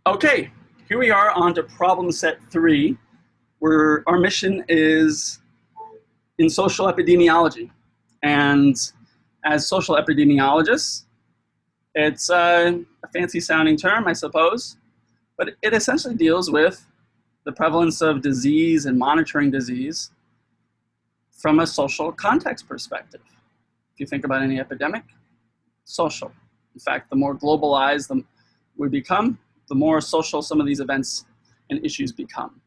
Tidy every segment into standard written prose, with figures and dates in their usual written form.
Okay, here we are on to problem set 3, where our mission is in social epidemiology. And as social epidemiologists, it's a fancy sounding term, I suppose, but it essentially deals with the prevalence of disease and monitoring disease from a social context perspective. If you think about any epidemic, social. In fact, the more globalized we become, the more social some of these events and issues become.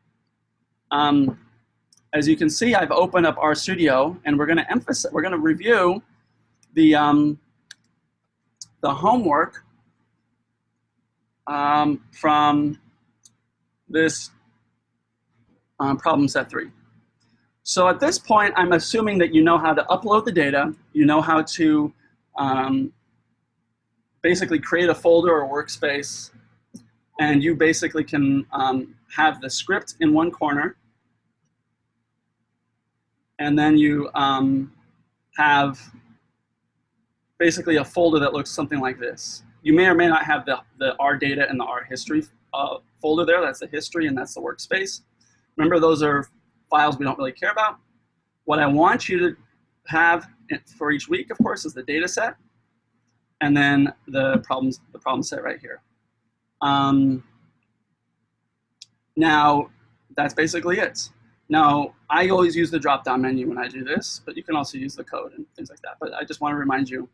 As you can see, I've opened up RStudio, and we're going to review the homework from this problem set 3. So at this point, I'm assuming that you know how to upload the data, you know how to basically create a folder or workspace, and you basically can have the script in one corner, and then you have basically a folder that looks something like this. You may or may not have the R data and the R history folder there. That's the history and that's the workspace. Remember, those are files we don't really care about. What I want you to have for each week, of course, is the data set, and then the problem set right here. Now, that's basically it. Now, I always use the drop-down menu when I do this, but you can also use the code and things like that. But I just want to remind you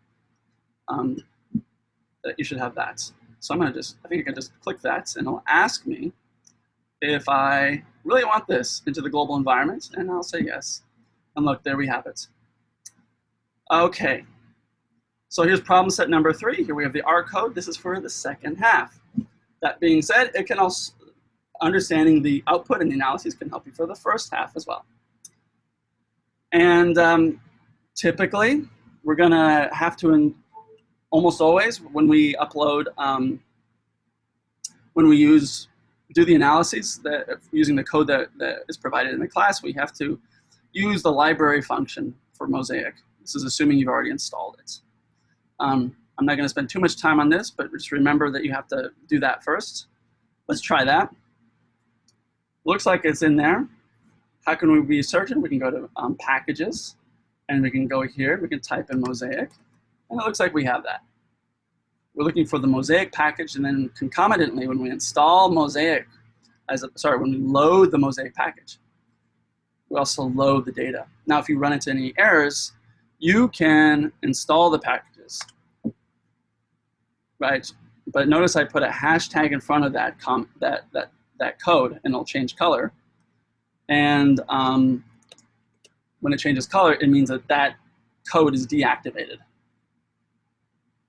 that you should have that. So I think I can just click that, and it'll ask me if I really want this into the global environment, and I'll say yes. And look, there we have it. Okay. So here's problem set number 3. Here we have the R code. This is for the second half. That being said, it can also, understanding the output and the analyses can help you for the first half as well. And typically, we're going to have to, almost always, when we upload, when we do the analyses using the code that is provided in the class, we have to use the library function for Mosaic. This is assuming you've already installed it. I'm not going to spend too much time on this, but just remember that you have to do that first. Let's try that. Looks like it's in there. How can we be certain? We can go to packages, and we can go here. We can type in Mosaic, and it looks like we have that. We're looking for the Mosaic package, and then concomitantly, when we install Mosaic, when we load the Mosaic package, we also load the data. Now, if you run into any errors, you can install the packages, right? But notice I put a hashtag in front of that code, and it'll change color. And when it changes color, it means that code is deactivated.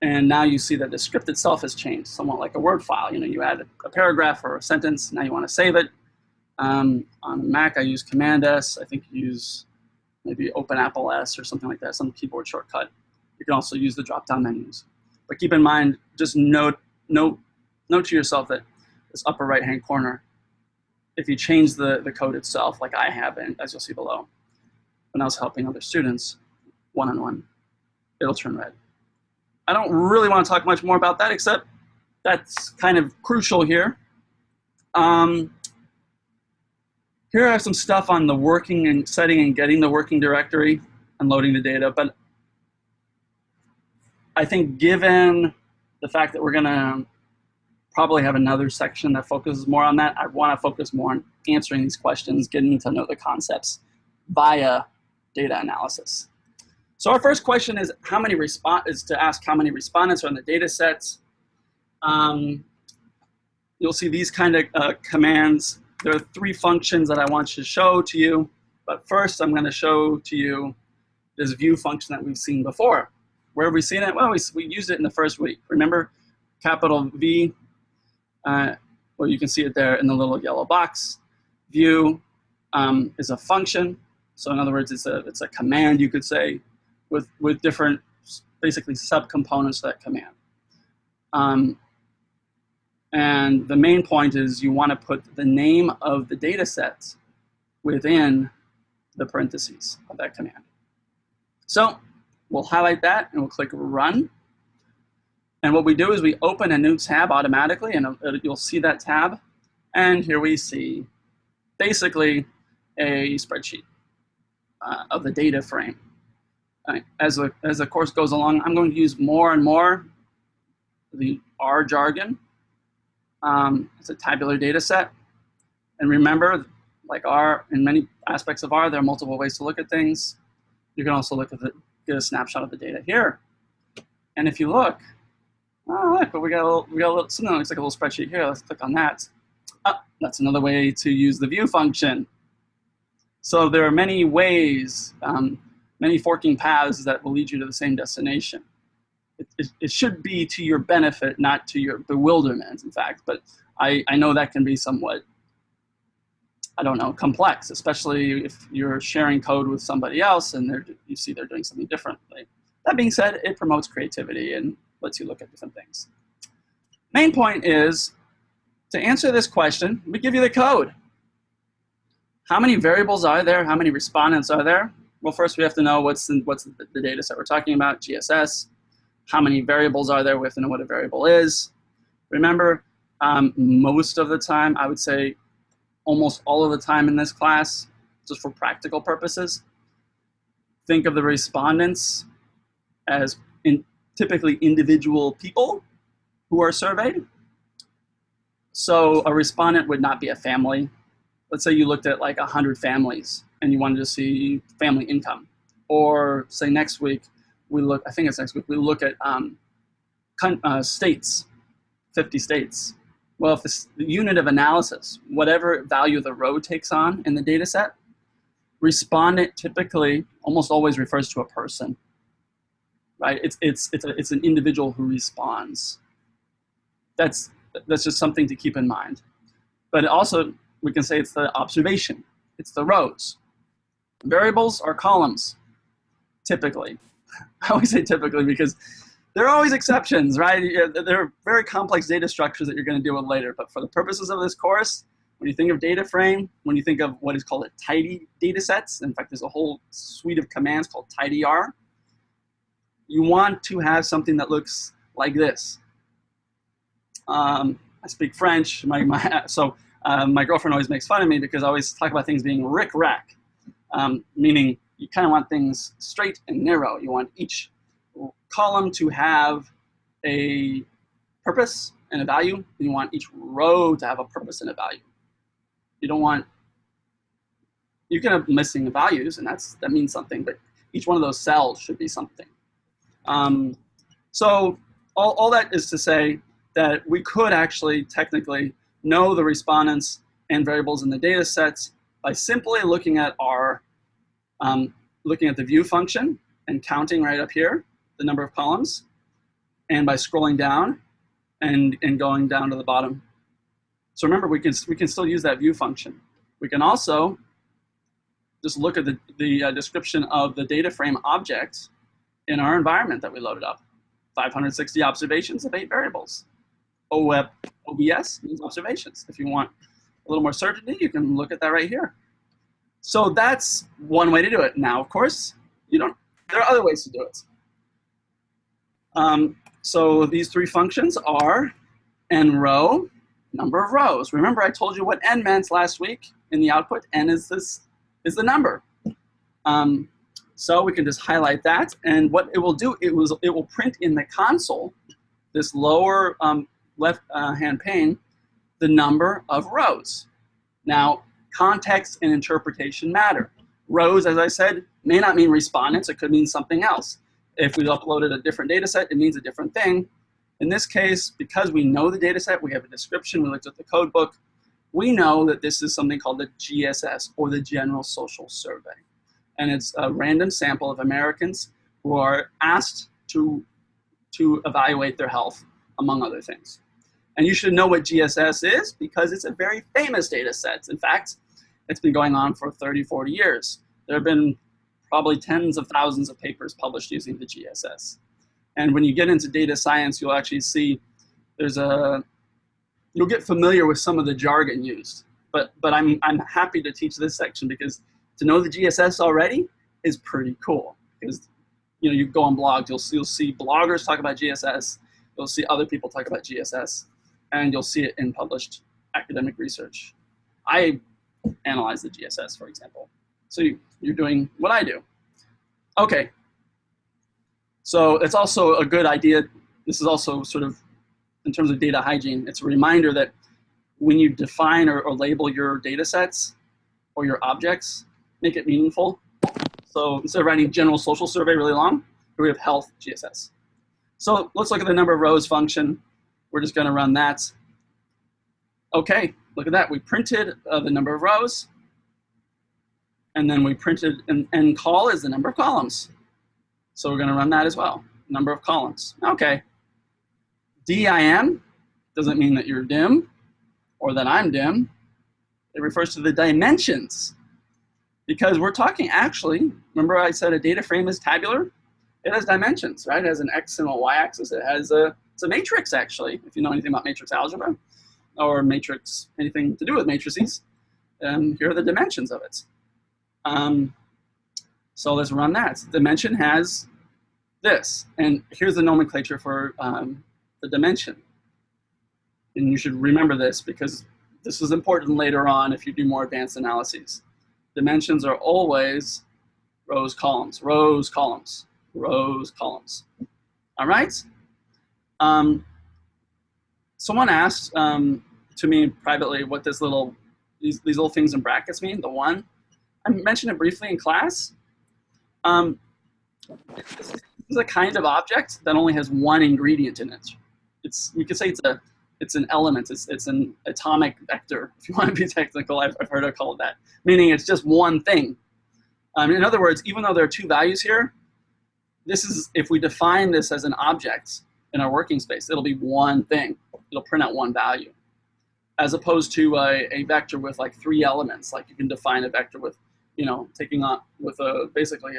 And now you see that the script itself has changed, somewhat like a Word file. You know, you add a paragraph or a sentence, now you want to save it. On Mac, I use Command S. I think you use maybe Open Apple S or something like that, some keyboard shortcut. You can also use the drop-down menus. But keep in mind, just note to yourself that this upper right-hand corner, if you change the code itself, like I have, and as you'll see below, when I was helping other students one-on-one, it'll turn red. I don't really want to talk much more about that, except that's kind of crucial here. Here I have some stuff on the working and setting and getting the working directory and loading the data, but I think given the fact that we're going to probably have another section that focuses more on that, I want to focus more on answering these questions, getting to know the concepts via data analysis. So our first question is to ask how many respondents are in the data sets. You'll see these kind of commands. There are 3 functions that I want to show to you, but first I'm going to show to you this view function that we've seen before. Where have we seen it? Well, we used it in the first week. Remember, capital V, well, you can see it there in the little yellow box. View is a function. So in other words, it's a command, you could say, with different, basically, subcomponents to that command. And the main point is you want to put the name of the data set within the parentheses of that command. So we'll highlight that, and we'll click Run. And what we do is we open a new tab automatically, and you'll see that tab. And here we see basically a spreadsheet of the data frame. As the course goes along, I'm going to use more and more the R jargon. It's a tabular data set. And remember, like R, in many aspects of R, there are multiple ways to look at things. You can also look at get a snapshot of the data here. And if you look, oh, look, we got a little, something that looks like a little spreadsheet here. Let's click on that. That's another way to use the view function. So there are many ways, many forking paths that will lead you to the same destination. It should be to your benefit, not to your bewilderment, in fact. But I know that can be somewhat, I don't know, complex, especially if you're sharing code with somebody else and you see they're doing something differently. That being said, it promotes creativity and lets you look at different things. Main point is, to answer this question, we give you the code. How many variables are there? How many respondents are there? Well, first we have to know what's the data set we're talking about, GSS. How many variables are there? We have to know what a variable is. Remember, most of the time, I would say almost all of the time in this class, just for practical purposes, think of the respondents as typically individual people who are surveyed. So a respondent would not be a family. Let's say you looked at like 100 families and you wanted to see family income. Or say next week, we look at states, 50 states. Well, if the unit of analysis, whatever value the row takes on in the data set, respondent typically almost always refers to a person, right? It's an individual who responds. That's just something to keep in mind. But also, we can say it's the observation. It's the rows. Variables are columns, typically. I always say typically because there are always exceptions, right? There are very complex data structures that you're going to deal with later. But for the purposes of this course, when you think of data frame, when you think of what is called a tidy data sets, in fact, there's a whole suite of commands called tidyr, you want to have something that looks like this. I speak French, so my girlfriend always makes fun of me because I always talk about things being rick-rack, meaning you kind of want things straight and narrow. You want each column to have a purpose and a value, and you want each row to have a purpose and a value. You don't want, you can have missing values, and that means something, but each one of those cells should be something. So all that is to say that we could actually technically know the respondents and variables in the data sets by simply looking at the view function and counting right up here the number of columns, and by scrolling down and going down to the bottom. So remember, we can still use that view function. We can also just look at the description of the data frame object in our environment that we loaded up. 560 observations of 8 variables. OBS means observations. If you want a little more certainty, you can look at that right here. So that's one way to do it. Now, of course, there are other ways to do it. So these 3 functions are nRow, number of rows. Remember, I told you what n meant last week in the output. N is the number. So we can just highlight that, and what it will do, it will print in the console, this lower left-hand pane, the number of rows. Now, context and interpretation matter. Rows, as I said, may not mean respondents. It could mean something else. If we uploaded a different data set, it means a different thing. In this case, because we know the data set, we have a description, we looked at the code book, we know that this is something called the GSS, or the General Social Survey. And it's a random sample of Americans who are asked to evaluate their health, among other things. And you should know what GSS is because it's a very famous data set. In fact, it's been going on for 30, 40 years. There have been probably tens of thousands of papers published using the GSS. And when you get into data science, you'll actually see you'll get familiar with some of the jargon used. But I'm happy to teach this section because to know the GSS already is pretty cool. Because you go on blogs, you'll see bloggers talk about GSS. You'll see other people talk about GSS, and you'll see it in published academic research. I analyze the GSS, for example. So you're doing what I do. Okay. So it's also a good idea. This is also sort of, in terms of data hygiene, it's a reminder that when you define or label your data sets or your objects, make it meaningful. So instead of writing General Social Survey really long, here we have health GSS. So let's look at the number of rows function. We're just going to run that. Okay, look at that. We printed the number of rows. And then we printed, and call is the number of columns. So we're going to run that as well, number of columns. Okay. DIM doesn't mean that you're dim or that I'm dim. It refers to the dimensions. Because we're talking actually, remember I said a data frame is tabular? It has dimensions, right? It has an X and a Y axis. It has it's a matrix, actually, if you know anything about matrix algebra or matrix, anything to do with matrices. Here are the dimensions of it. So let's run that. Dimension has this, and here's the nomenclature for the dimension. And you should remember this because this is important later on if you do more advanced analyses. Dimensions are always rows, columns, rows, columns, rows, columns. All right? Someone asked to me privately what this these little things in brackets mean, the one. I mentioned it briefly in class. This is a kind of object that only has one ingredient in it. You could say it's an element. It's an atomic vector, if you want to be technical. I've heard it called that, meaning it's just one thing. In other words, even though there are two values here, this is, if we define this as an object in our working space, it'll be one thing. It'll print out one value, as opposed to a vector with like 3 elements. Like you can define a vector with, taking on with basically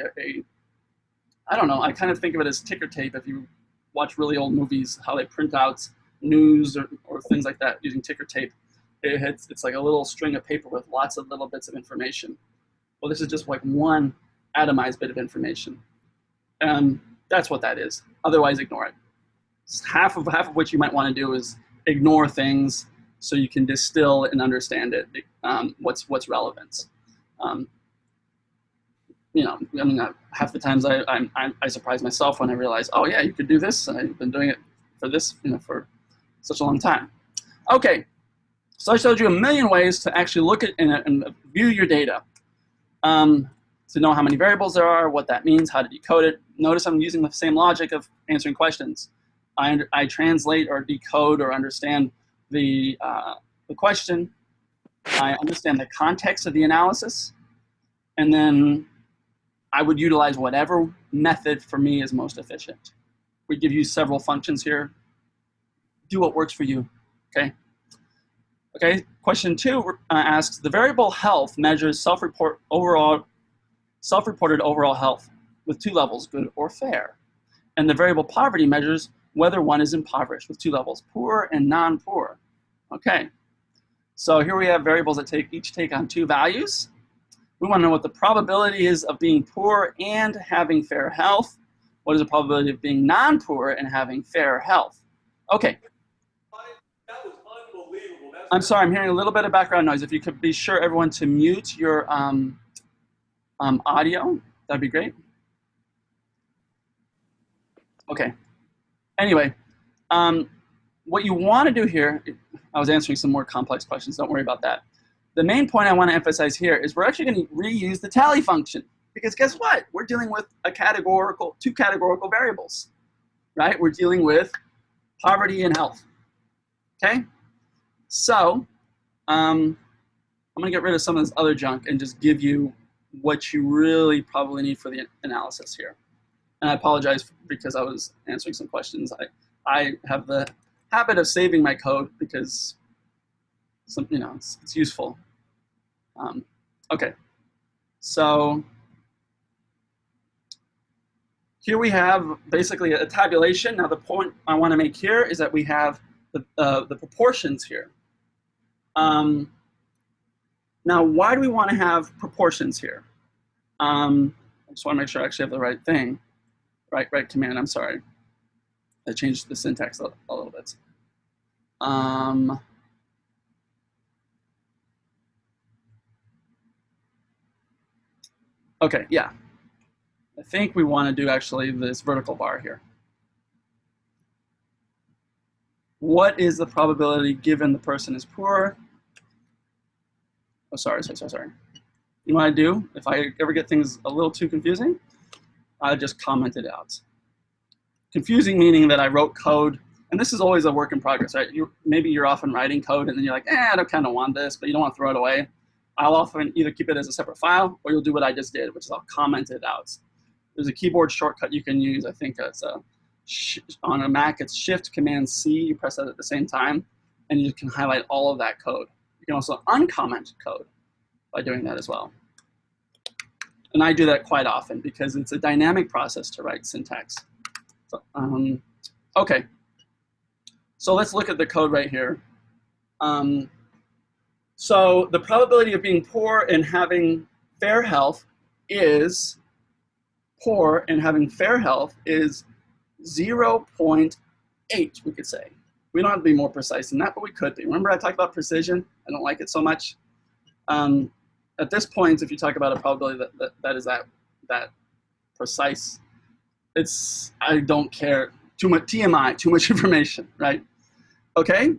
I don't know. I kind of think of it as ticker tape. If you watch really old movies, how they print out news or things like that using ticker tape, it's like a little string of paper with lots of little bits of information. Well, this is just like one atomized bit of information. That's what that is. Otherwise, ignore it. Half of what you might want to do is ignore things so you can distill and understand it. What's relevant. Half the times I surprise myself when I realize, oh yeah, you could do this, and I've been doing it for this, for such a long time. Okay, so I showed you a million ways to actually look at and view your data. To know how many variables there are, what that means, how to decode it. Notice I'm using the same logic of answering questions. I translate or decode or understand the question. I understand the context of the analysis, and then I would utilize whatever method for me is most efficient. We give you several functions here. Do what works for you, okay? Okay, question 2 asks, the variable health measures self-reported overall health with 2 levels, good or fair. And the variable poverty measures whether one is impoverished with 2 levels, poor and non-poor. Okay, so here we have variables that each take on 2 values. We want to know what the probability is of being poor and having fair health. What is the probability of being non-poor and having fair health? Okay. That was unbelievable. I'm sorry, I'm hearing a little bit of background noise. If you could be sure everyone to mute your audio, that'd be great. Okay. Anyway, what you want to do here, I was answering some more complex questions, don't worry about that. The main point I want to emphasize here is we're actually going to reuse the tally function, because guess what? We're dealing with two categorical variables, right? We're dealing with poverty and health, okay? So I'm going to get rid of some of this other junk and just give you what you really probably need for the analysis here. And I apologize because I was answering some questions. I have the habit of saving my code because it's useful. Okay, so here we have basically a tabulation. Now the point I want to make here is that we have the proportions here. Now why do we want to have proportions here? I just want to make sure I actually have the right thing, right command, I'm sorry. I changed the syntax a little bit. Okay, yeah. I think we want to do actually this vertical bar here. What is the probability given the person is poor? Oh, sorry. You know what I do? If I ever get things a little too confusing, I just comment it out. Confusing meaning that I wrote code, and this is always a work in progress, right? Maybe you're often writing code and then you're like, I don't kind of want this, but you don't want to throw it away. I'll often either keep it as a separate file or you'll do what I just did, which is I'll comment it out. There's a keyboard shortcut you can use. I think it's on a Mac, it's Shift Command C. You press that at the same time, and you can highlight all of that code. You can also uncomment code by doing that as well. And I do that quite often because it's a dynamic process to write syntax. So, okay, so let's look at the code right here. So the probability of being poor and having fair health is 0.8, we could say. We don't have to be more precise than that, but we could be. Remember I talked about precision? I don't like it so much. At this point, if you talk about a probability that is that precise, I don't care. Too much TMI, too much information, right? Okay,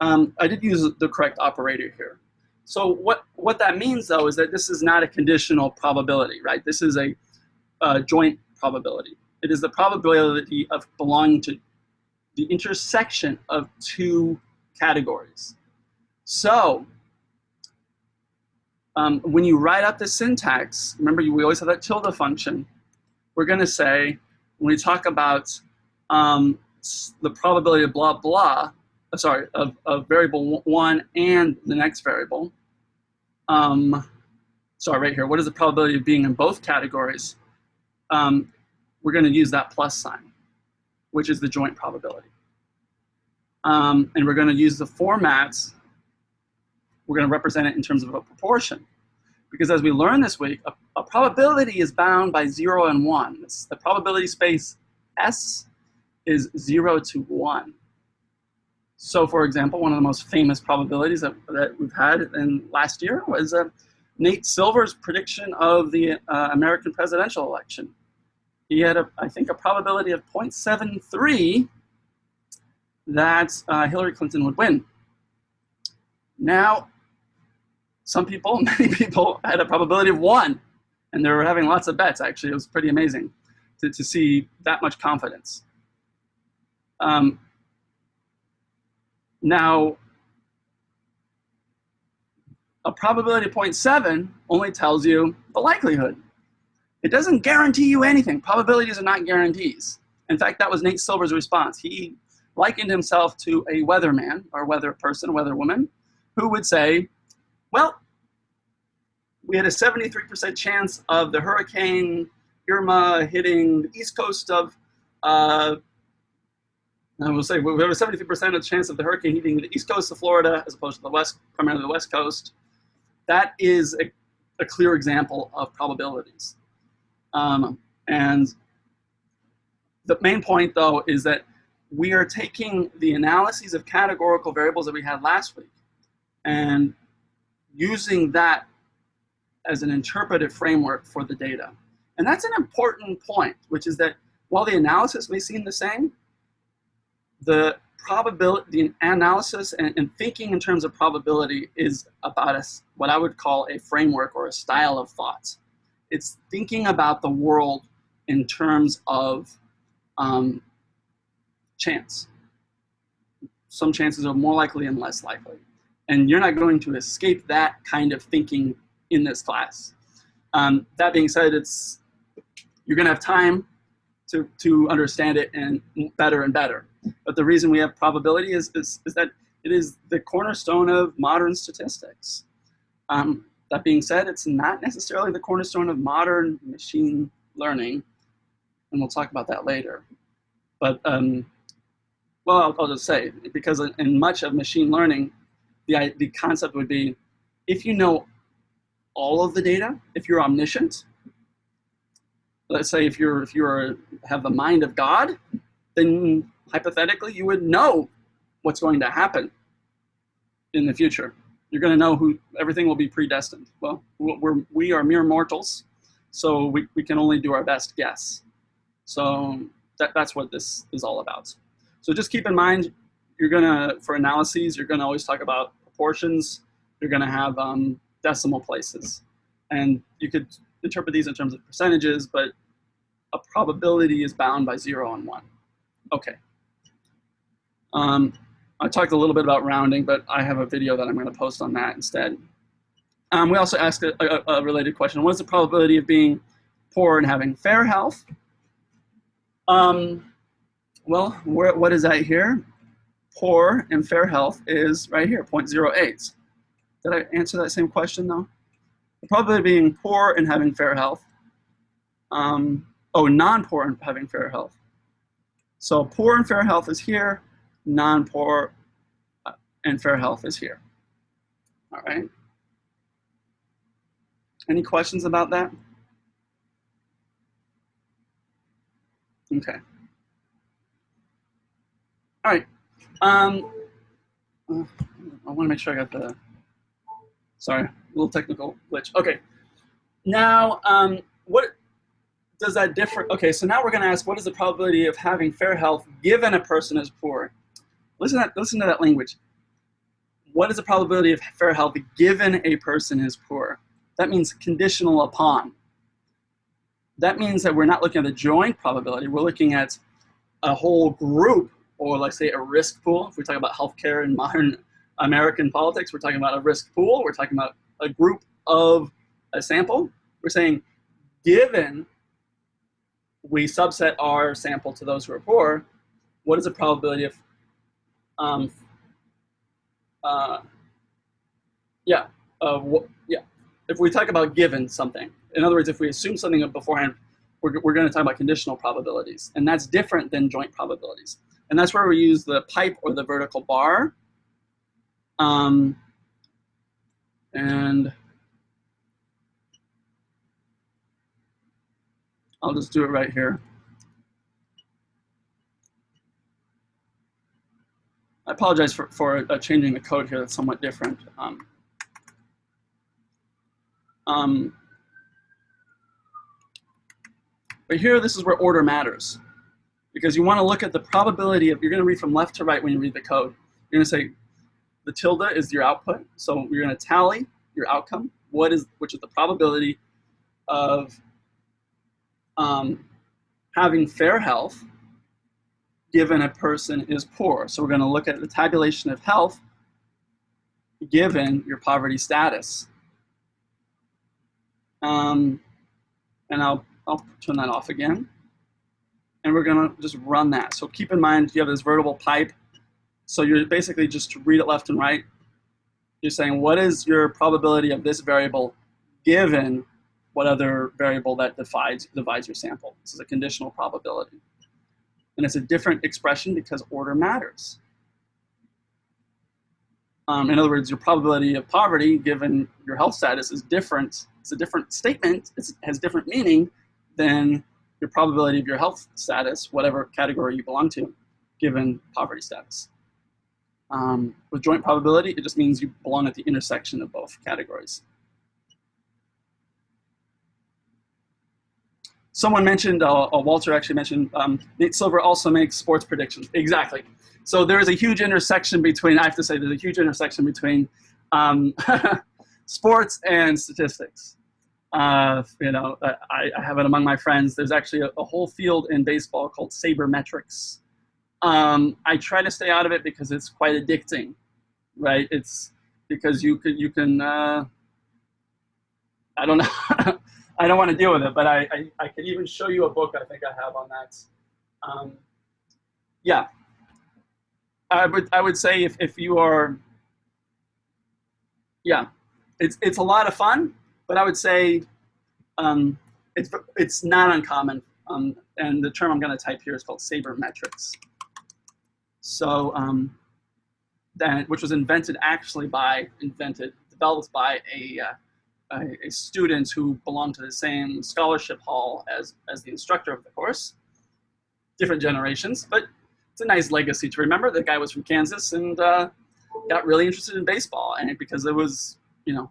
I did use the correct operator here. So what that means though is that this is not a conditional probability, right? This is a joint probability. It is the probability of belonging to the intersection of two categories. So when you write out the syntax, remember we always have that tilde function. We're going to say, when we talk about the probability of blah blah, of variable 1 and the next variable. Right here, what is the probability of being in both categories? We're going to use that plus sign, which is the joint probability. And we're going to use the formats. We're going to represent it in terms of a proportion. Because as we learned this week, a probability is bound by 0 and 1. The probability space S is 0 to 1. So for example, one of the most famous probabilities that we've had in last year was Nate Silver's prediction of the American presidential election. He had, I think, a probability of 0.73 that Hillary Clinton would win. Now, many people had a probability of 1, and they were having lots of bets, actually. It was pretty amazing to see that much confidence. Now, a probability of 0.7 only tells you the likelihood. It doesn't guarantee you anything. Probabilities are not guarantees. In fact, that was Nate Silver's response. He likened himself to a weatherman, or weather person, weather woman, who would say, well, we had a 73% chance of the Hurricane Irma hitting the east coast of, I will say, we have a 73% of chance of the hurricane hitting the east coast of Florida as opposed to the west, primarily the west coast. That is a clear example of probabilities. And the main point, though, is that we are taking the analyses of categorical variables that we had last week and using that as an interpretive framework for the data. And that's an important point, which is that while the analysis may seem the same, the analysis and thinking in terms of probability is about what I would call a framework or a style of thought. It's thinking about the world in terms of chance. Some chances are more likely and less likely. And you're not going to escape that kind of thinking in this class. That being said, you're going to have time to understand it and better and better. But the reason we have probability is that it is the cornerstone of modern statistics. That being said, it's not necessarily the cornerstone of modern machine learning, and we'll talk about that later. But, well, I'll just say, because in much of machine learning, the concept would be, if you know all of the data, if you're omniscient, let's say if you have the mind of God, then hypothetically, you would know what's going to happen in the future. You're going to know who, everything will be predestined. Well, we are mere mortals, so we can only do our best guess. So that's what this is all about. So just keep in mind, you're going to, for analyses, you're going to always talk about proportions. You're going to have decimal places. And you could interpret these in terms of percentages, but a probability is bound by 0 and 1. Okay. I talked a little bit about rounding, but I have a video that I'm going to post on that instead. We also asked a related question. What is the probability of being poor and having fair health? Well, what is that here? Poor and fair health is right here, 0.08. Did I answer that same question, though? The probability of being poor and having fair health. Non-poor and having fair health. So poor and fair health is here. Non-poor and fair health is here. All right. Any questions about that? Okay. All right. I want to make sure I got the, sorry, a little technical glitch. Okay. Now, what does that differ? Okay, so now we're going to ask, what is the probability of having fair health given a person is poor? Listen to that language. What is the probability of fair health given a person is poor? That means conditional upon. That means that we're not looking at the joint probability. We're looking at a whole group, or let's say a risk pool. If we talk about healthcare in modern American politics, we're talking about a risk pool. We're talking about a group of a sample. We're saying, given we subset our sample to those who are poor, what is the probability of if we talk about given something, in other words, if we assume something beforehand, we're going to talk about conditional probabilities, and that's different than joint probabilities. And that's where we use the pipe or the vertical bar. And I'll just do it right here. I apologize for changing the code here. That's somewhat different. But here, this is where order matters, because you want to look at the probability of, you're going to read from left to right when you read the code. You're going to say the tilde is your output, so you're going to tally your outcome, which is the probability of having fair health given a person is poor. So we're going to look at the tabulation of health given your poverty status. And I'll turn that off again. And we're going to just run that. So keep in mind, you have this vertical pipe. So you're basically just to read it left and right. You're saying, what is your probability of this variable given what other variable that divides your sample? This is a conditional probability. And it's a different expression because order matters. In other words, your probability of poverty given your health status is different. It's a different statement. It has different meaning than your probability of your health status, whatever category you belong to, given poverty status. With joint probability, it just means you belong at the intersection of both categories. Someone mentioned, Walter actually mentioned, Nate Silver also makes sports predictions. Exactly. So there is a huge intersection between, I have to say, there's a huge intersection between sports and statistics. I have it among my friends. There's actually a whole field in baseball called sabermetrics. I try to stay out of it because it's quite addicting, right? It's because you can I don't know. I don't want to deal with it, but I could even show you a book I think I have on that. Yeah, I would say if you are, yeah, it's a lot of fun, but I would say it's not uncommon. And the term I'm going to type here is called sabermetrics. So which was developed by a student who belonged to the same scholarship hall as the instructor of the course. Different generations, but it's a nice legacy to remember. The guy was from Kansas and got really interested in baseball, and because it was, you know,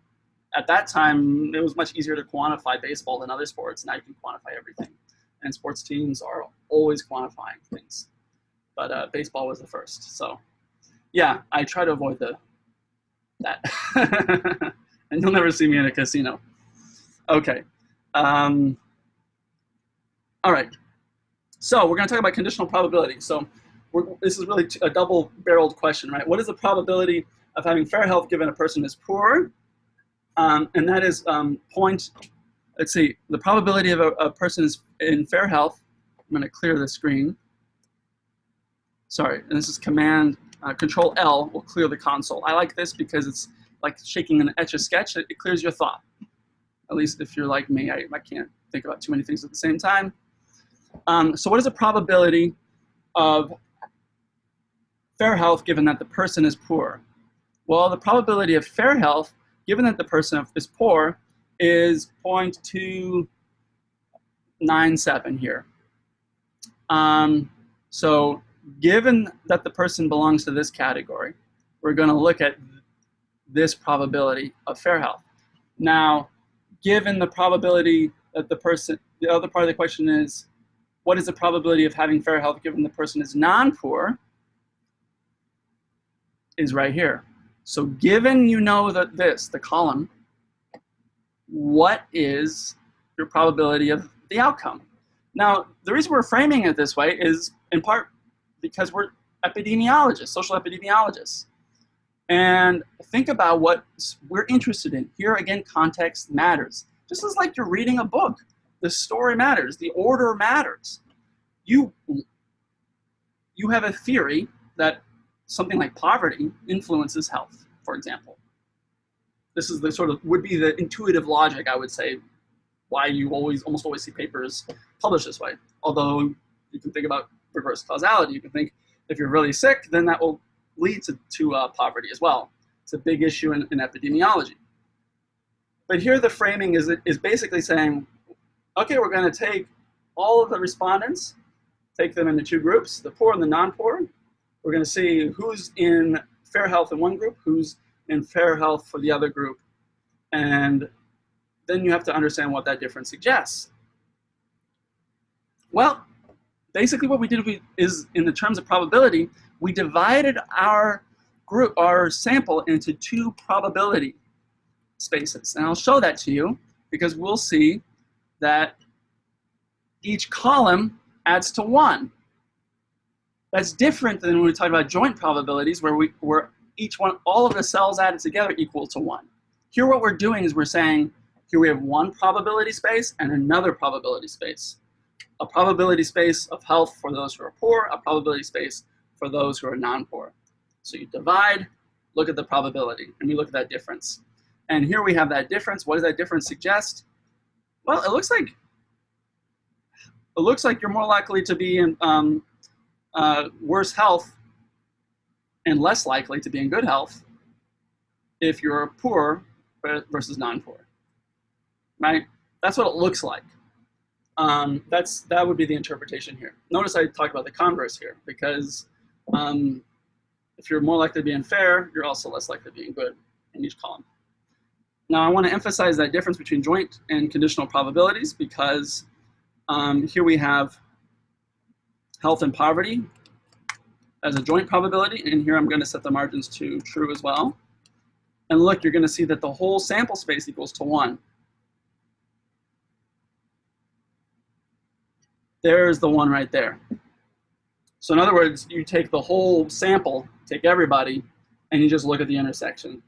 at that time, it was much easier to quantify baseball than other sports. Now you can quantify everything. And sports teams are always quantifying things. But baseball was the first. So, yeah, I try to avoid that. And you'll never see me in a casino. Okay. All right. So we're going to talk about conditional probability. So this is really a double-barreled question, right? What is the probability of having fair health given a person is poor? And that is let's see, the probability of a person is in fair health. I'm going to clear the screen. Sorry, and this is Command Control L will clear the console. I like this because it's like shaking an Etch-a-Sketch. It clears your thought. At least if you're like me, I can't think about too many things at the same time. So what is the probability of fair health given that the person is poor? Well, the probability of fair health given that the person is poor is 0.297 here. So given that the person belongs to this category, we're going to look at this probability of fair health. Now, given the probability that the person, the other part of the question is, what is the probability of having fair health given the person is non-poor, is right here. So given you know that the column, what is your probability of the outcome? Now, the reason we're framing it this way is in part because we're epidemiologists, social epidemiologists. And think about what we're interested in. Here again, context matters. Just as like you're reading a book, the story matters, the order matters. You have a theory that something like poverty influences health, for example. This is the sort of, would be the intuitive logic, I would say, why you almost always see papers published this way. Although you can think about reverse causality. You can think if you're really sick, then that will lead to poverty as well. It's a big issue in epidemiology. But here the framing is basically saying, okay, we're going to take all of the respondents, take them into two groups, the poor and the non-poor. We're going to see who's in fair health in one group, who's in fair health for the other group. And then you have to understand what that difference suggests. Well, basically what we did is, in the terms of probability, we divided our sample into two probability spaces. And I'll show that to you because we'll see that each column adds to 1. That's different than when we talk about joint probabilities where each one, all of the cells added together equal to 1. Here what we're doing is we're saying, here we have one probability space and another probability space. A probability space of health for those who are poor, a probability space for those who are non-poor. So you divide, look at the probability, and you look at that difference. And here we have that difference. What does that difference suggest? Well, it looks like you're more likely to be in worse health and less likely to be in good health if you're poor versus non-poor, right? That's what it looks like. That would be the interpretation here. Notice I talked about the converse here because if you're more likely to be in fair, you're also less likely to be in good in each column. Now I want to emphasize that difference between joint and conditional probabilities because here we have health and poverty as a joint probability, and here I'm going to set the margins to true as well. And look, you're going to see that the whole sample space equals to 1. There's the 1 right there. So in other words, you take the whole sample, take everybody, and you just look at the intersection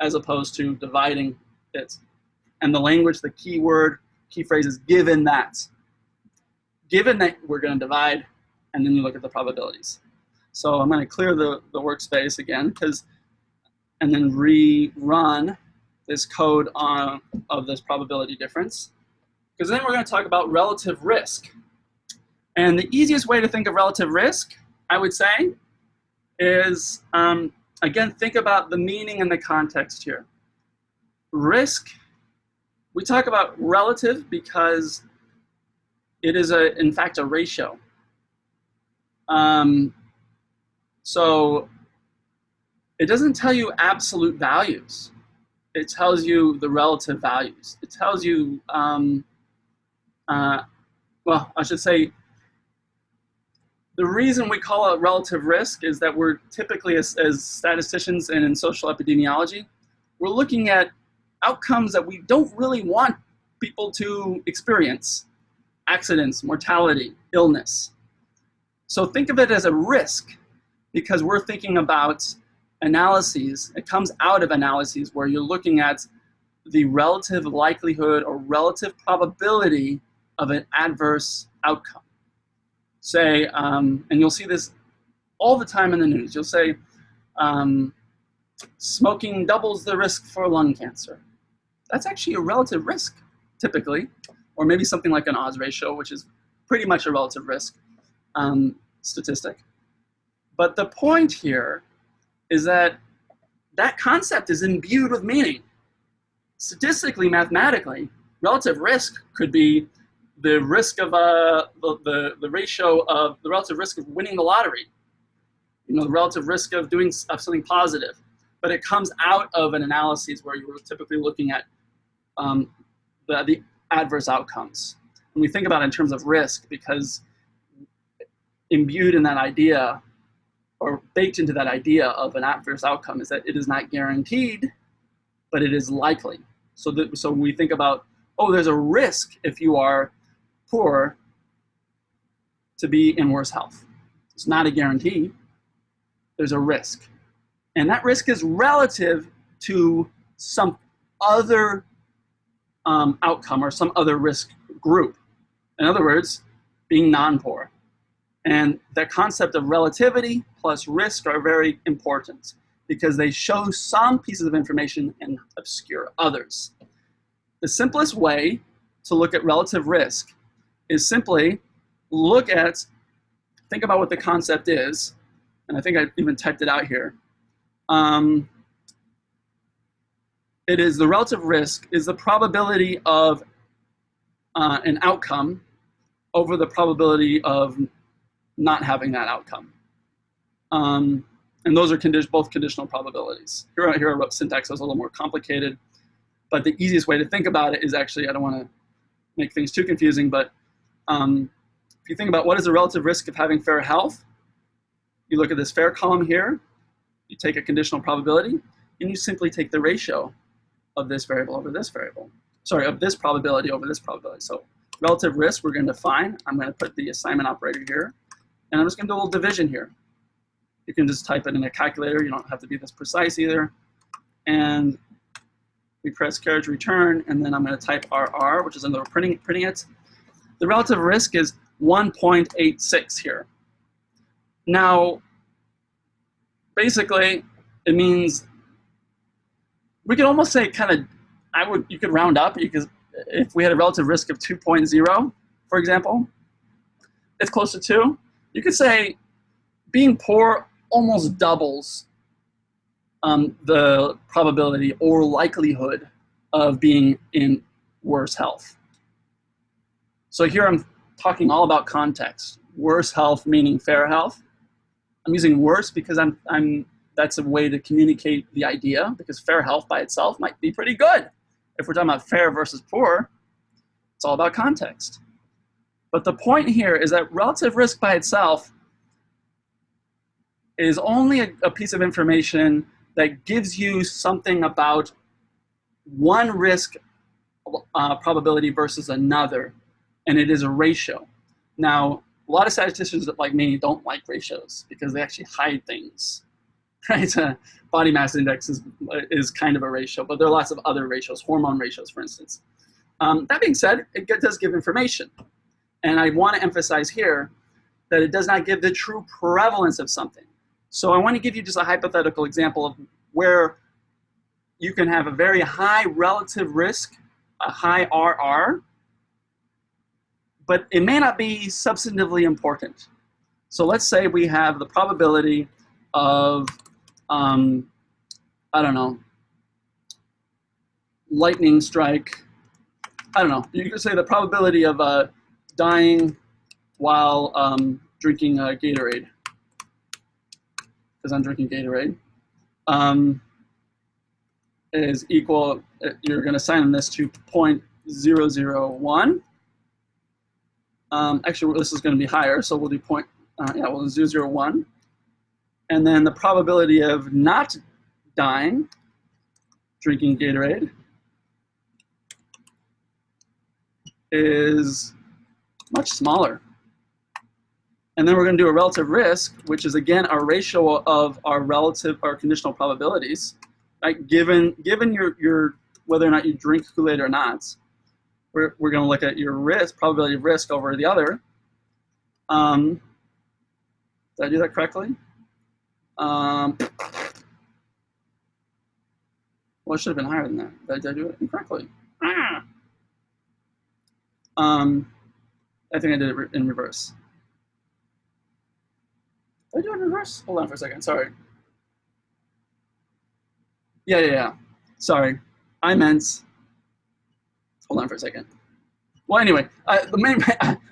as opposed to dividing it. And the language, the key word, key phrase is given that. Given that we're going to divide, and then you look at the probabilities. So I'm going to clear the workspace again, and then rerun this code of this probability difference. Because then we're going to talk about relative risk. And the easiest way to think of relative risk, I would say, is, again, think about the meaning and the context here. Risk, we talk about relative because it is, in fact, a ratio. So it doesn't tell you absolute values. It tells you the relative values. It tells you, well, I should say, the reason we call it relative risk is that we're typically, as statisticians and in social epidemiology, we're looking at outcomes that we don't really want people to experience: accidents, mortality, illness. So think of it as a risk, because we're thinking about analyses. It comes out of analyses where you're looking at the relative likelihood or relative probability of an adverse outcome. Say, and you'll see this all the time in the news, you'll say, smoking doubles the risk for lung cancer. That's actually a relative risk, typically, or maybe something like an odds ratio, which is pretty much a relative risk statistic. But the point here is that that concept is imbued with meaning. Statistically, mathematically, relative risk could be the risk of the ratio of the relative risk of winning the lottery, the relative risk of doing something positive. But it comes out of an analysis where you were typically looking at the adverse outcomes. And we think about it in terms of risk because imbued in that idea, or baked into that idea of an adverse outcome, is that it is not guaranteed, but it is likely. So we think about, oh, there's a risk if you are poor to be in worse health. It's not a guarantee. There's a risk. And that risk is relative to some other outcome or some other risk group. In other words, being non-poor. And the concept of relativity plus risk are very important because they show some pieces of information and obscure others. The simplest way to look at relative risk is simply think about what the concept is, and I think I even typed it out here. It is the relative risk is the probability of an outcome over the probability of not having that outcome. And those are both conditional probabilities. Here I wrote syntax that was a little more complicated, but the easiest way to think about it is actually, I don't want to make things too confusing, but if you think about what is the relative risk of having fair health, you look at this fair column here, you take a conditional probability, and you simply take the ratio of this variable over this variable. Sorry, of this probability over this probability. So relative risk, we're going to define. I'm going to put the assignment operator here, and I'm just going to do a little division here. You can just type it in a calculator. You don't have to be this precise either. And we press carriage return, and then I'm going to type RR, which is another printing it. The relative risk is 1.86 here. Now, basically, it means we could almost say you could round up, because if we had a relative risk of 2.0, for example, it's close to 2. You could say being poor almost doubles the probability or likelihood of being in worse health. So here I'm talking all about context. Worse health meaning fair health. I'm using worse because that's a way to communicate the idea, because fair health by itself might be pretty good. If we're talking about fair versus poor, it's all about context. But the point here is that relative risk by itself is only a piece of information that gives you something about one risk probability versus another, and it is a ratio. Now, a lot of statisticians like me don't like ratios because they actually hide things, right? Body mass index is kind of a ratio, but there are lots of other ratios, hormone ratios, for instance. That being said, it does give information. And I want to emphasize here that it does not give the true prevalence of something. So I want to give you just a hypothetical example of where you can have a very high relative risk, a high RR, but it may not be substantively important. So let's say we have the probability of, I don't know, lightning strike. I don't know. You could say the probability of dying while drinking Gatorade, because I'm drinking Gatorade, is equal, you're going to assign this to 0.001. Actually, this is going to be higher, so we'll do we'll do 0.001. And then the probability of not dying drinking Gatorade is much smaller. And then we're going to do a relative risk, which is again our ratio of our conditional probabilities, right? Given your whether or not you drink Kool-Aid or not, we're going to look at your probability of risk over the other. Did I do that correctly? Well, it should have been higher than that. Did I do it incorrectly? I think I did it in reverse. Did I do it in reverse? Hold on for a second. Sorry. Yeah. Sorry. I meant. Hold on for a second. Well, anyway, the main.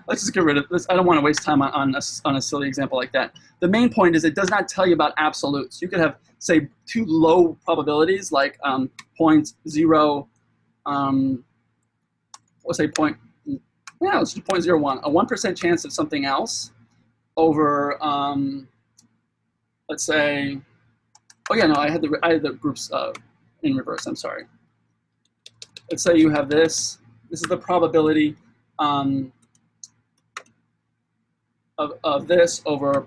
Let's just get rid of this. I don't want to waste time on a silly example like that. The main point is it does not tell you about absolutes. You could have, say, two low probabilities like 0.0. Let's say let's do 0.01. A 1% chance of something else over. Let's say. Oh yeah, no, I had the groups in reverse. I'm sorry. Let's say you have this. This is the probability of this over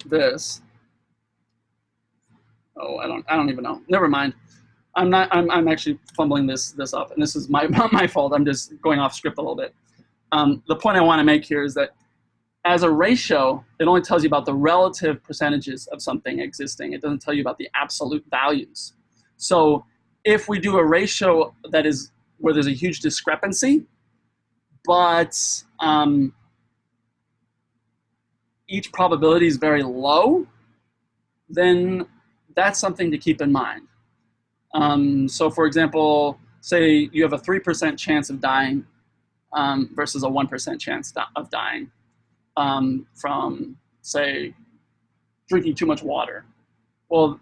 this. Oh, I don't even know. Never mind. I'm actually fumbling this up, and this is my fault. I'm just going off script a little bit. The point I want to make here is that as a ratio, it only tells you about the relative percentages of something existing. It doesn't tell you about the absolute values. So if we do a ratio that is where there's a huge discrepancy, but each probability is very low, then that's something to keep in mind. So for example, say you have a 3% chance of dying versus a 1% chance of dying from, say, drinking too much water. Well,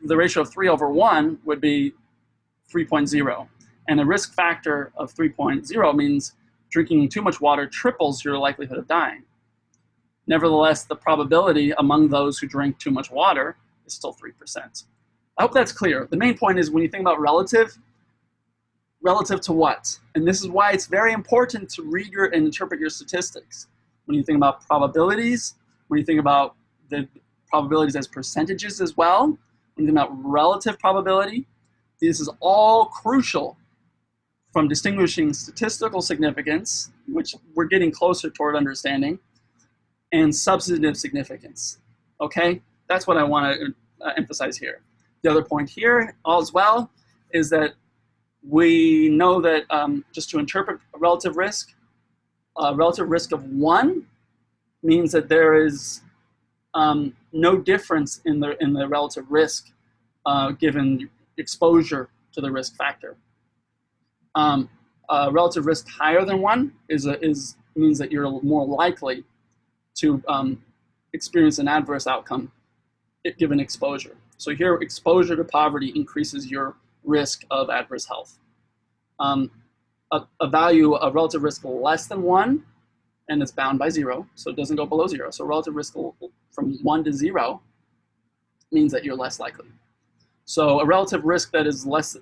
the ratio of 3/1 would be 3.0. And a risk factor of 3.0 means drinking too much water triples your likelihood of dying. Nevertheless, the probability among those who drink too much water is still 3%. I hope that's clear. The main point is when you think about relative to what? And this is why it's very important to read and interpret your statistics. When you think about probabilities, when you think about the probabilities as percentages as well, when you think about relative probability, this is all crucial from distinguishing statistical significance, which we're getting closer toward understanding, and substantive significance. Okay? That's what I want to emphasize here. The other point here, as well, is that we know that just to interpret a relative risk of 1 means that there is no difference in the relative risk given exposure to the risk factor. A relative risk higher than 1 means that you're more likely to experience an adverse outcome given exposure. So here, exposure to poverty increases your risk of adverse health. A relative risk less than 1, and it's bound by 0, so it doesn't go below 0. So relative risk from 1 to 0 means that you're less likely. So a relative risk that is less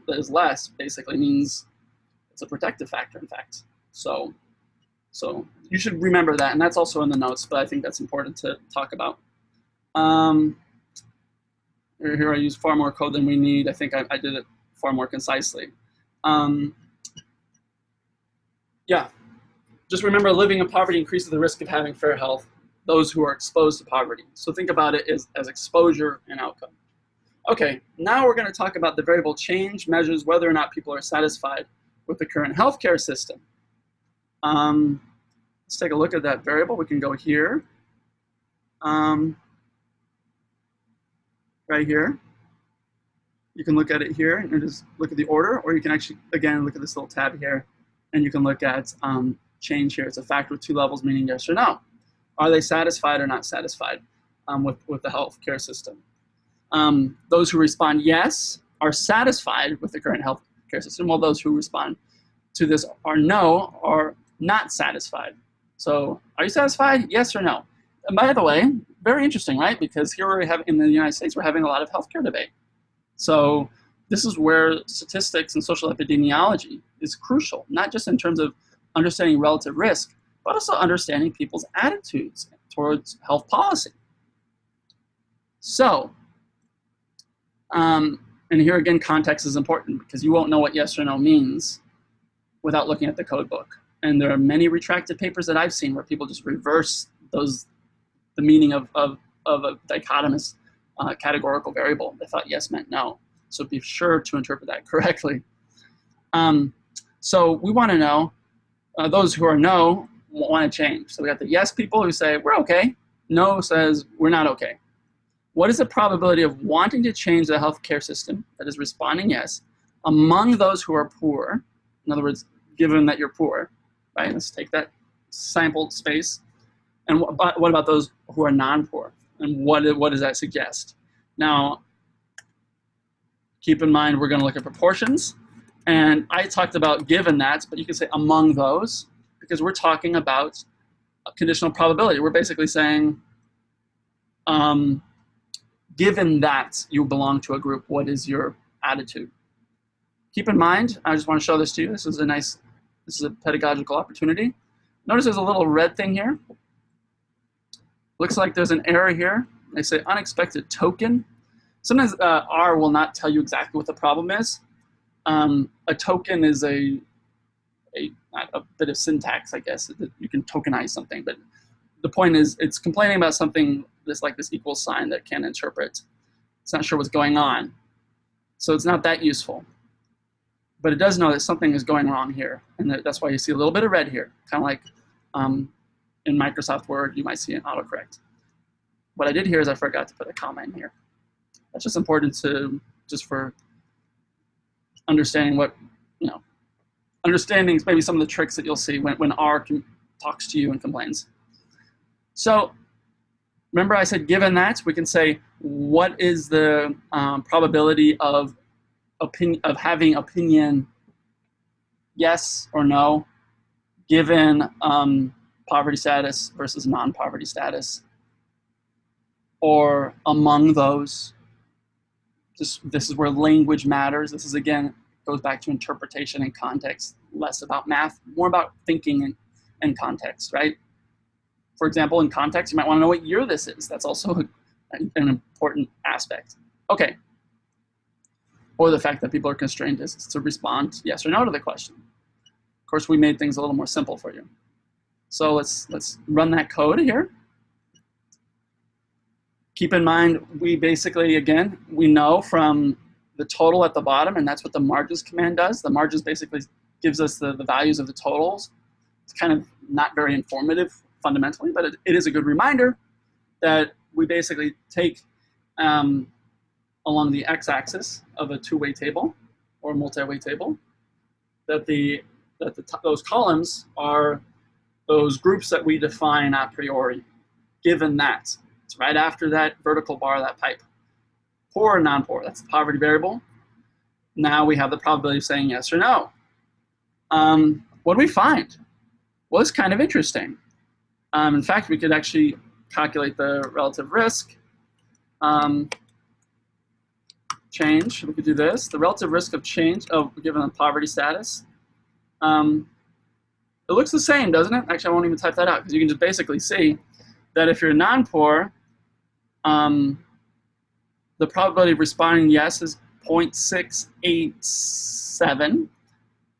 basically means it's a protective factor, in fact. So you should remember that, and that's also in the notes, but I think that's important to talk about. Here I use far more code than we need. I think I did it far more concisely. Yeah, just remember living in poverty increases the risk of having fair health, those who are exposed to poverty. So think about it as exposure and outcome. Okay, now we're going to talk about the variable change measures whether or not people are satisfied with the current healthcare system. Let's take a look at that variable. We can go here. Right here. You can look at it here and just look at the order, or you can actually, again, look at this little tab here, and you can look at change here. It's a factor with 2 levels, meaning yes or no. Are they satisfied or not satisfied with the healthcare system? Those who respond yes are satisfied with the current healthcare system, while those who respond to this are no are not satisfied. So are you satisfied? Yes or no? And by the way, very interesting, right? Because here we have in the United States, we're having a lot of healthcare debate. So this is where statistics and social epidemiology is crucial, not just in terms of understanding relative risk, but also understanding people's attitudes towards health policy. So, and here again, context is important because you won't know what yes or no means without looking at the code book. And there are many retracted papers that I've seen where people just reverse the meaning of a dichotomous categorical variable. They thought yes meant no. So be sure to interpret that correctly. So we want to know, those who are no want to change. So we got the yes people who say, we're okay. No says, we're not okay. What is the probability of wanting to change the healthcare system, that is responding yes, among those who are poor? In other words, given that you're poor, right? Let's take that sample space. And what about those who are non-poor? And what does that suggest? Now, keep in mind, we're going to look at proportions. And I talked about given that, but you can say among those, because we're talking about a conditional probability. We're basically saying, given that you belong to a group, what is your attitude? Keep in mind, I just want to show this to you. This is a pedagogical opportunity. Notice there's a little red thing here. Looks like there's an error here. They say unexpected token. Sometimes R will not tell you exactly what the problem is. A token is a bit of syntax, I guess. You can tokenize something, but the point is it's complaining about something like this equal sign that can't interpret. It's not sure what's going on. So it's not that useful. But it does know that something is going wrong here. And that's why you see a little bit of red here, kind of like in Microsoft Word, you might see an autocorrect. What I did here is I forgot to put a comma in here. That's just important just for understanding understanding maybe some of the tricks that you'll see when R talks to you and complains. So remember I said given that, we can say what is the probability of having opinion yes or no given poverty status versus non-poverty status, or among those. This is where language matters. This is, again, goes back to interpretation and context, less about math, more about thinking and context, right? For example, in context, you might want to know what year this is. That's also an important aspect. Okay. Or the fact that people are constrained to respond yes or no to the question. Of course, we made things a little more simple for you. So let's run that code here. Keep in mind, we basically, again, we know from the total at the bottom, and that's what the margins command does. The margins basically gives us the values of the totals. It's kind of not very informative fundamentally, but it is a good reminder that we basically take along the x-axis of a two-way table or multi-way table, that those columns are those groups that we define a priori, given that. It's right after that vertical bar, that pipe. Poor or non-poor, that's the poverty variable. Now we have the probability of saying yes or no. What do we find? Well, it's kind of interesting. In fact, we could actually calculate the relative risk. Change, we could do this. The relative risk of change given a poverty status. It looks the same, doesn't it? Actually, I won't even type that out because you can just basically see that if you're non-poor, the probability of responding yes is 0.687.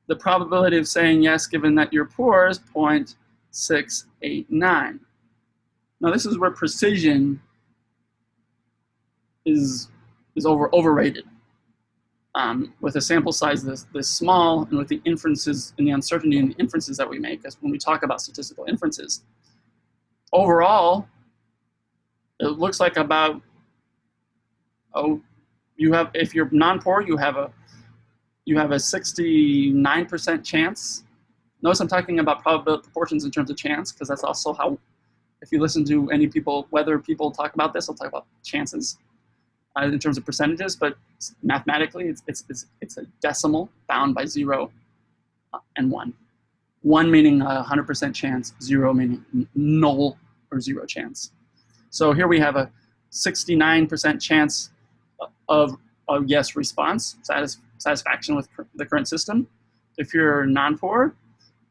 The probability of saying yes given that you're poor is 0.689. Now this is where precision is overrated. With a sample size this small and with the inferences and the uncertainty in the inferences that we make, as when we talk about statistical inferences, overall, it looks like about, if you're non-poor, you have a 69% chance. Notice I'm talking about probability proportions in terms of chance, because that's also how, If you listen to any people, whether people talk about this, they'll talk about chances in terms of percentages, but mathematically, it's a decimal bound by 0 and 1. 1 meaning 100% chance, 0 meaning null or 0 chance. So here we have a 69% chance of a yes response, satisfaction with the current system if you're non-poor,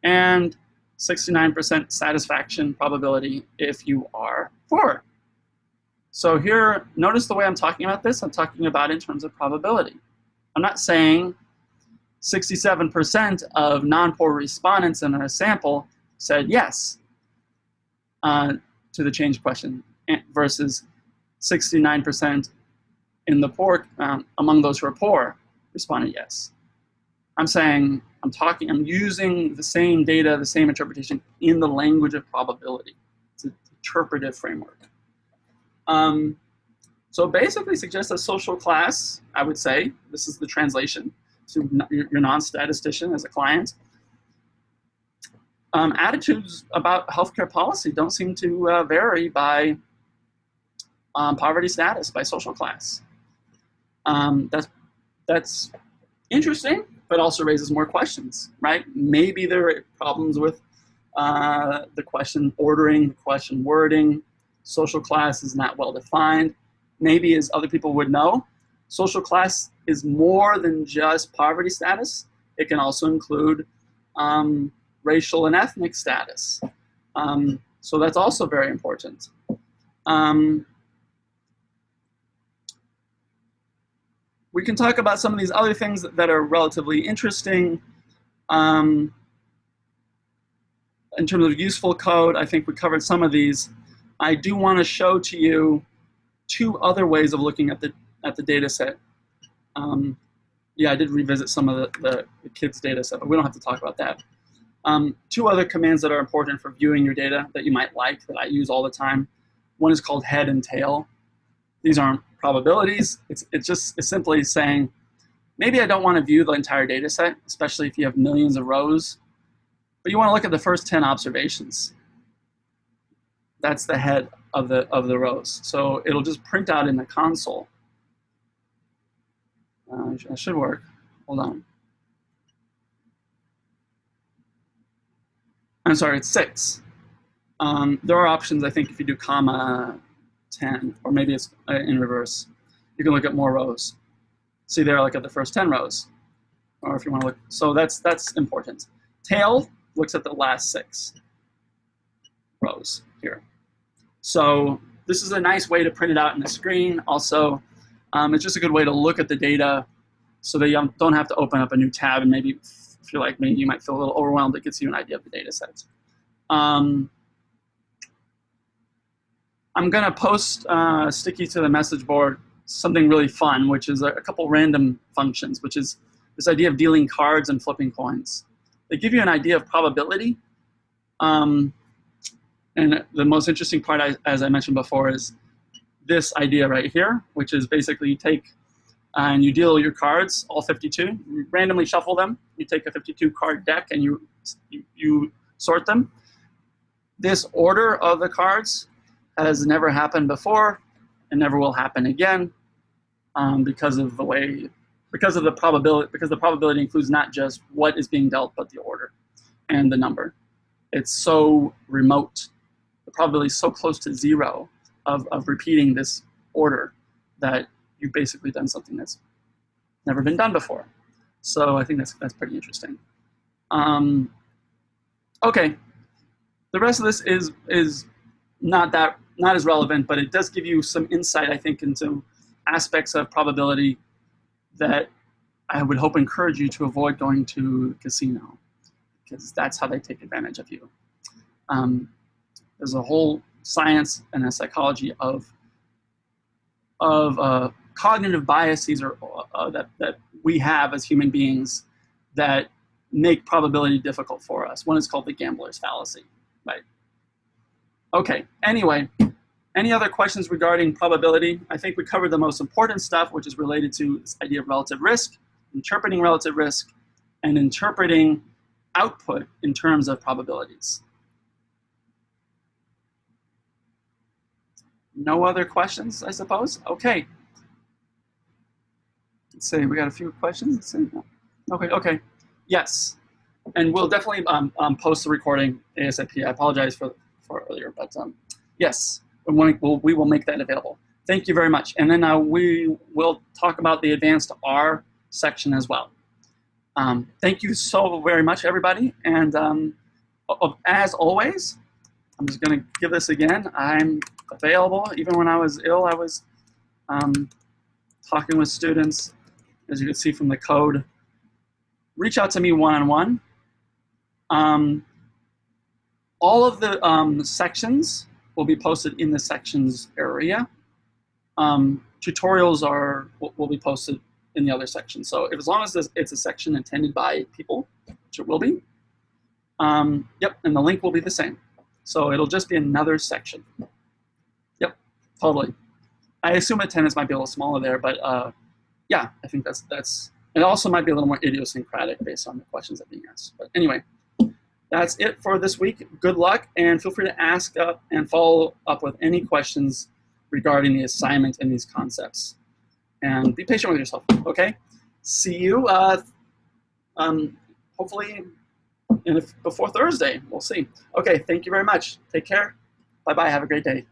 and 69% satisfaction probability if you are poor. So here, notice the way I'm talking about this, I'm talking about in terms of probability. I'm not saying 67% of non-poor respondents in a sample said yes to the change question versus 69% in the poor, among those who are poor, responded yes. I'm saying, I'm using the same data, the same interpretation in the language of probability. It's an interpretive framework. So basically suggests a social class, I would say, this is the translation to your non-statistician as a client. Attitudes about healthcare policy don't seem to vary by poverty status, by social class. That's interesting, but also raises more questions, right? Maybe there are problems with the question ordering, the question wording. Social class is not well defined. Maybe, as other people would know, social class is more than just poverty status. It can also include racial and ethnic status. So that's also very important. We can talk about some of these other things that are relatively interesting. In terms of useful code, I think we covered some of these. I do want to show to you 2 other ways of looking at the data set. Yeah, I did revisit some of the kids' data set, but we don't have to talk about that. 2 other commands that are important for viewing your data that you might like, that I use all the time. One is called head and tail. These aren't probabilities. It's simply saying, maybe I don't want to view the entire data set, especially if you have millions of rows, but you want to look at the first 10 observations. That's the head of the rows. So it'll just print out in the console. That should work. Hold on. I'm sorry, it's 6. There are options, I think, if you do comma 10, or maybe it's in reverse. You can look at more rows. See there, look at the first 10 rows. Or if you want to look, so that's important. Tail looks at the last 6 rows here. So this is a nice way to print it out in the screen. Also, it's just a good way to look at the data so that you don't have to open up a new tab, and maybe if you're like me, you might feel a little overwhelmed. It gives you an idea of the data set. I'm going to post sticky to the message board something really fun, which is a couple random functions, which is this idea of dealing cards and flipping coins. They give you an idea of probability. And the most interesting part, as I mentioned before, is this idea right here, which is basically you take and you deal your cards, all 52, you randomly shuffle them. You take a 52 card deck and you sort them. This order of the cards has never happened before and never will happen again because of the probability includes not just what is being dealt, but the order and the number. It's so remote. The probability is so close to 0 of repeating this order that you've basically done something that's never been done before. So I think that's pretty interesting. Okay, the rest of this is not as relevant, but it does give you some insight, I think, into aspects of probability that I would hope encourage you to avoid going to the casino, because that's how they take advantage of you. There's a whole science and a psychology of cognitive biases that we have as human beings that make probability difficult for us. One is called the gambler's fallacy, right? Okay, anyway, any other questions regarding probability? I think we covered the most important stuff, which is related to this idea of relative risk, interpreting relative risk, and interpreting output in terms of probabilities. No other questions, I suppose? Okay. Let's see, we got a few questions. Let's see. Okay. Yes. And we'll definitely post the recording ASAP. I apologize for earlier, but yes, we will make that available. Thank you very much. And then we will talk about the advanced R section as well. Thank you so very much, everybody. And as always, I'm just going to give this again. I'm available. Even when I was ill, I was talking with students, as you can see from the code. Reach out to me one-on-one. All of the sections will be posted in the sections area. Tutorials will be posted in the other section. So as long as it's a section intended by people, which it will be, yep, and the link will be the same. So it'll just be another section. Yep, totally. I assume attendance might be a little smaller there, but yeah, I think that's. It also might be a little more idiosyncratic based on the questions that are being asked. But anyway, that's it for this week. Good luck, and feel free to ask and follow up with any questions regarding the assignment and these concepts. And be patient with yourself, okay? See you, hopefully, before Thursday. We'll see. Okay, thank you very much. Take care. Bye-bye. Have a great day.